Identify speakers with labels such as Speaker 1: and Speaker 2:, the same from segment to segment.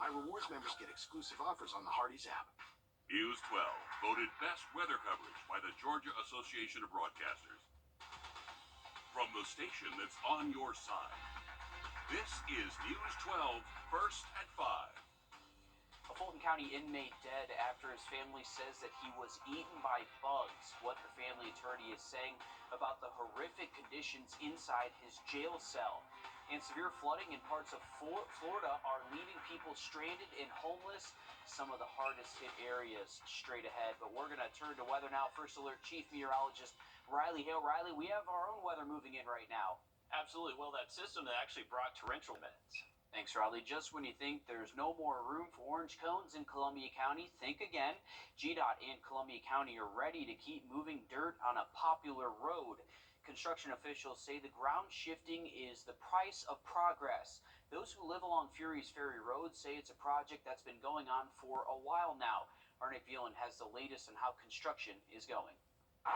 Speaker 1: My rewards members get exclusive offers on the Hardee's app.
Speaker 2: News 12, voted best weather coverage by the Georgia Association of Broadcasters. From the station that's on your side, this is News 12, first at 5.
Speaker 3: A Fulton County inmate dead after his family says that he was eaten by bugs. What the family attorney is saying about the horrific conditions inside his jail cell. And severe flooding in parts of Florida are leaving people stranded and homeless. Some of the hardest hit areas straight ahead. But we're going to turn to weather now. First Alert Chief Meteorologist Riley Hale. Riley, we have our own weather moving in right now.
Speaker 4: Absolutely. Well, that system that actually brought torrential minutes.
Speaker 3: Thanks, Riley. Just when you think there's no more room for orange cones in Columbia County, think again. GDOT and Columbia County are ready to keep moving dirt on a popular road. Construction officials say the ground shifting is the price of progress. Those who live along Furys Ferry Road say it's a project that's been going on for a while now. Arnick Velan has the latest on how construction is going.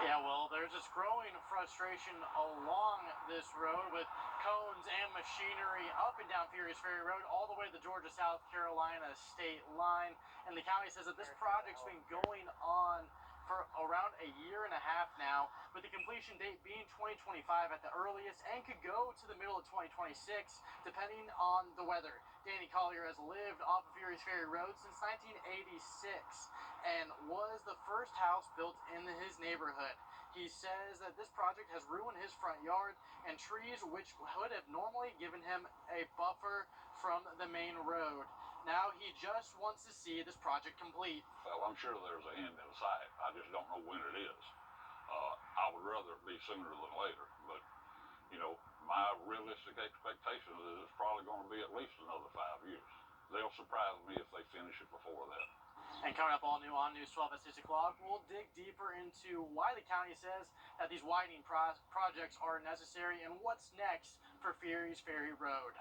Speaker 5: Yeah, well, there's this growing frustration along this road with cones and machinery up and down Furys Ferry Road all the way to the Georgia-South Carolina state line. And the county says that this project's been going on for around a year and a half now, with the completion date being 2025 at the earliest and could go to the middle of 2026 depending on the weather. Danny Collier has lived off of Furys Ferry Road since 1986 and was the first house built in his neighborhood. He says that this project has ruined his front yard and trees which would have normally given him a buffer from the main road. Now he just wants to see this project complete.
Speaker 6: Well, I'm sure there's an end in sight. I just don't know when it is. I would rather it be sooner than later, but you know, my realistic expectation is it's probably going to be at least another 5 years. They'll surprise me if they finish it before that.
Speaker 5: And coming up all new on News 12 at 6 o'clock, we'll dig deeper into why the county says that these widening projects are necessary and what's next for Furys Ferry Road.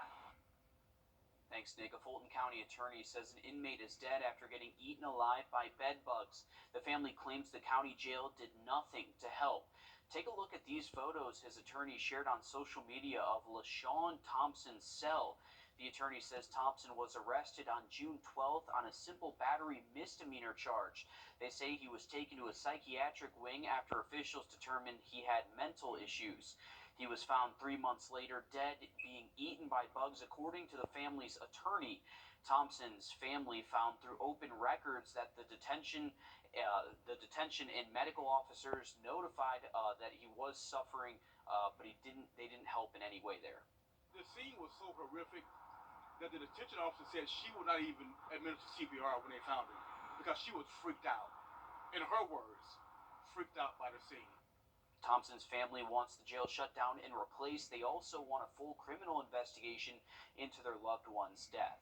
Speaker 3: Thanks, Nick. A Fulton County attorney says an inmate is dead after getting eaten alive by bed bugs. The family claims the county jail did nothing to help. Take a look at these photos his attorney shared on social media of LaShawn Thompson's cell. The attorney says Thompson was arrested on June 12th on a simple battery misdemeanor charge. They say he was taken to a psychiatric wing after officials determined he had mental issues. He was found 3 months later dead, being eaten by bugs, according to the family's attorney. Thompson's family found through open records that the detention and medical officers notified that he was suffering, but they didn't help in any way there.
Speaker 7: The scene was so horrific that the detention officer said she would not even administer CPR when they found him because she was freaked out. In her words, freaked out by the scene.
Speaker 3: Thompson's family wants the jail shut down and replaced. They also want a full criminal investigation into their loved one's death.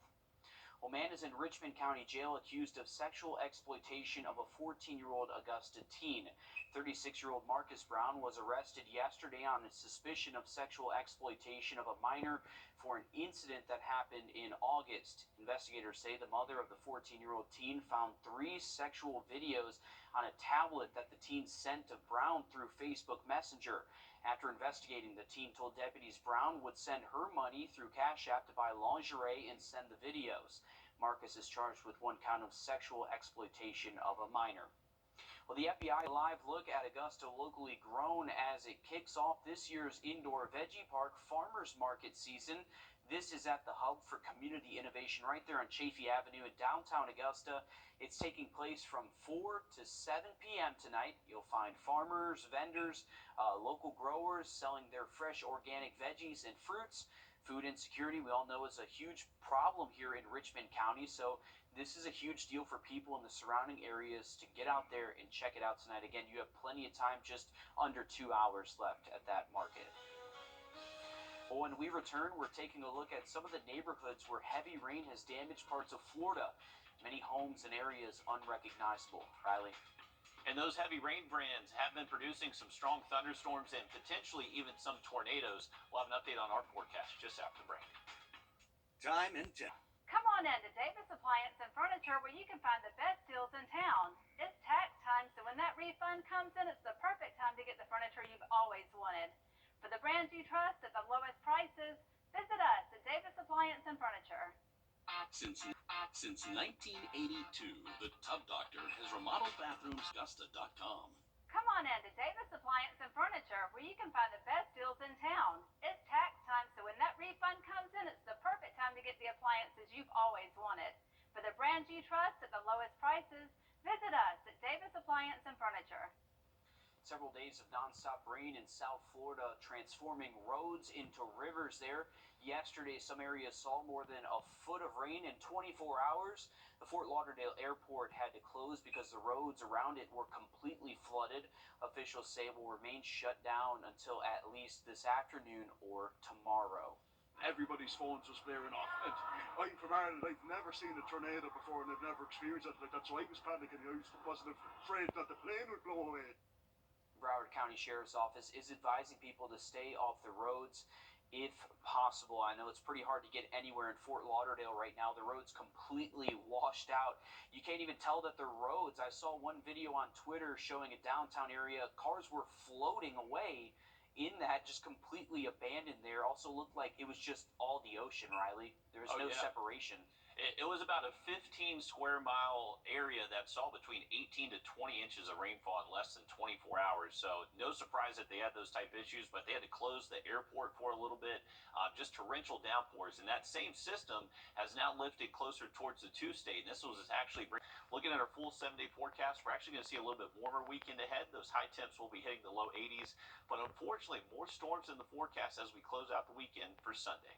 Speaker 3: Well, man is in Richmond County Jail accused of sexual exploitation of a 14-year-old Augusta teen. 36-year-old Marcus Brown was arrested yesterday on a suspicion of sexual exploitation of a minor for an incident that happened in August. Investigators say the mother of the 14-year-old teen found 3 sexual videos on a tablet that the teen sent to Brown through Facebook Messenger. After investigating, the teen told deputies Brown would send her money through Cash App to buy lingerie and send the videos. Marcus is charged with 1 count of sexual exploitation of a minor. Well, the FBI live look at Augusta locally grown as it kicks off this year's indoor veggie park farmers market season. This is at the hub for community innovation right there on Chafee Avenue in downtown Augusta. It's taking place from 4 to 7 p.m. tonight. You'll find farmers, vendors, local growers selling their fresh organic veggies and fruits. Food insecurity, we all know, is a huge problem here in Richmond County, so this is a huge deal for people in the surrounding areas to get out there and check it out tonight. Again, you have plenty of time, just under 2 hours left at that market. Well, when we return, we're taking a look at some of the neighborhoods where heavy rain has damaged parts of Florida. Many homes and areas unrecognizable. Riley?
Speaker 4: And those heavy rain bands have been producing some strong thunderstorms and potentially even some tornadoes. We'll have an update on our forecast just after the break.
Speaker 1: Time and temp.
Speaker 8: Come on in to Davis Appliance and Furniture where you can find the best deals in town. It's tax time, so when that refund comes in, it's the perfect time to get the furniture you've always wanted. For the brands you trust at the lowest prices, visit us at Davis Appliance and Furniture.
Speaker 2: Since Since 1982, the Tub Doctor has remodeled bathrooms. Gusta.com.
Speaker 8: Come on in to Davis Appliance and Furniture, where you can find the best deals in town. It's tax time, so when that refund comes in, it's the perfect time to get the appliances you've always wanted. For the brands you trust at the lowest prices, visit us at Davis Appliance and Furniture.
Speaker 3: Several days of nonstop rain in South Florida, transforming roads into rivers there. Yesterday, some areas saw more than a foot of rain in 24 hours. The Fort Lauderdale airport had to close because the roads around it were completely flooded. Officials say it will remain shut down until at least this afternoon or tomorrow.
Speaker 7: Everybody's phones was blaring off. And I'm from Ireland. I've never seen a tornado before, and I've never experienced it like that. So I was panicking. I wasn't afraid that the plane would blow away.
Speaker 3: Broward County Sheriff's Office is advising people to stay off the roads if possible. I know it's pretty hard to get anywhere in Fort Lauderdale right now. The road's completely washed out. You can't even tell that they're roads. I saw one video on Twitter showing a downtown area. Cars were floating away in that, just completely abandoned there. Also looked like it was just all the ocean, Riley. There was no separation.
Speaker 4: It was about a 15 square mile area that saw between 18 to 20 inches of rainfall in less than 24 hours. So no surprise that they had those type issues, but they had to close the airport for a little bit, just torrential downpours. And that same system has now lifted closer towards the 2-state. And this was actually looking at our full 7-day forecast. We're actually going to see a little bit warmer weekend ahead. Those high temps will be hitting the low 80s. But unfortunately, more storms in the forecast as we close out the weekend for Sunday.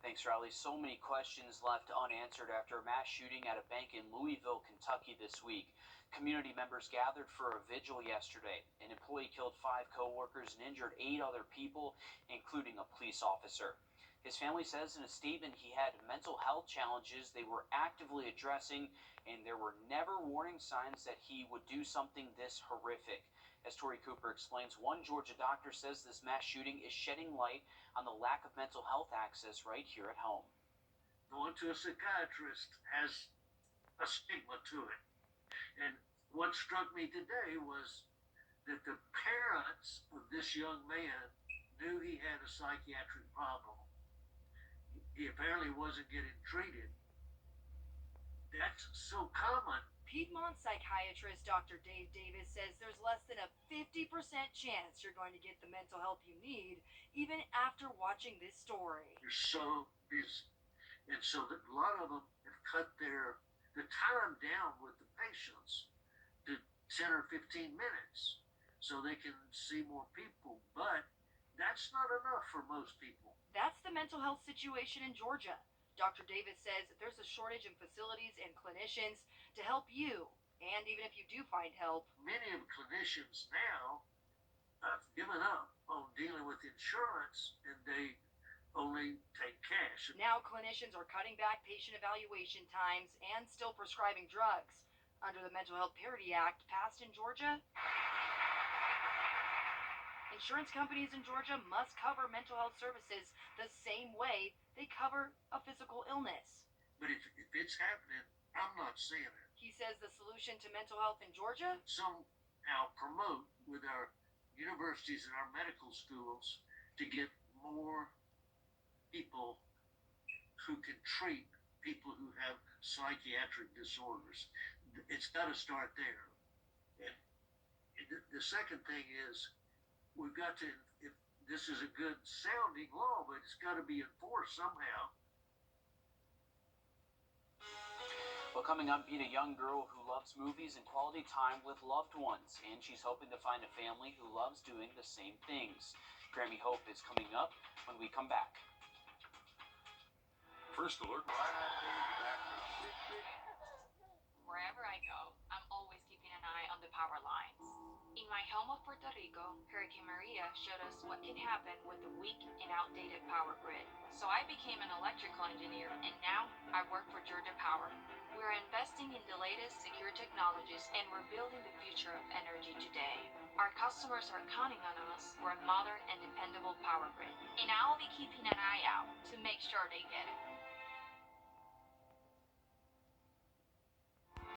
Speaker 3: Thanks, Riley. So many questions left unanswered after a mass shooting at a bank in Louisville, Kentucky this week. Community members gathered for a vigil yesterday. An employee killed 5 co-workers and injured 8 other people, including a police officer. His family says in a statement he had mental health challenges they were actively addressing, and there were never warning signs that he would do something this horrific. As Tori Cooper explains, one Georgia doctor says this mass shooting is shedding light on the lack of mental health access right here at home.
Speaker 9: Going to a psychiatrist has a stigma to it. And what struck me today was that the parents of this young man knew he had a psychiatric problem. He apparently wasn't getting treated. That's so common.
Speaker 10: Piedmont psychiatrist Dr. Dave Davis says there's less than a 50% chance you're going to get the mental help you need, even after watching this story.
Speaker 9: You're so busy. And so that a lot of them have cut the time down with the patients to 10 or 15 minutes so they can see more people. But that's not enough for most people.
Speaker 10: That's the mental health situation in Georgia. Dr. Davis says there's a shortage in facilities and clinicians to help you, and even if you do find help.
Speaker 9: Many of the clinicians now have given up on dealing with insurance, and they only take cash.
Speaker 10: Now clinicians are cutting back patient evaluation times and still prescribing drugs. Under the Mental Health Parity Act passed in Georgia, insurance companies in Georgia must cover mental health services the same way they cover a physical illness.
Speaker 9: But if it's happening, I'm not seeing it.
Speaker 10: He says the solution to mental health in Georgia?
Speaker 9: Somehow promote with our universities and our medical schools to get more people who can treat people who have psychiatric disorders. It's got to start there. And the second thing is, we've got to, if this is a good sounding law, but it's got to be enforced somehow.
Speaker 3: Well, coming up, meet a young girl who loves movies and quality time with loved ones, and she's hoping to find a family who loves doing the same things. Grammy Hope is coming up when we come back.
Speaker 2: First alert.
Speaker 11: Wherever I go, I'm always keeping an eye on the power lines. In my home of Puerto Rico, Hurricane Maria showed us what can happen with a weak and outdated power grid. So I became an electrical engineer, and now I work for Georgia Power. We're investing in the latest secure technologies, and we're building the future of energy today. Our customers are counting on us for a modern and dependable power grid, and I'll be keeping an eye out to make sure they get it.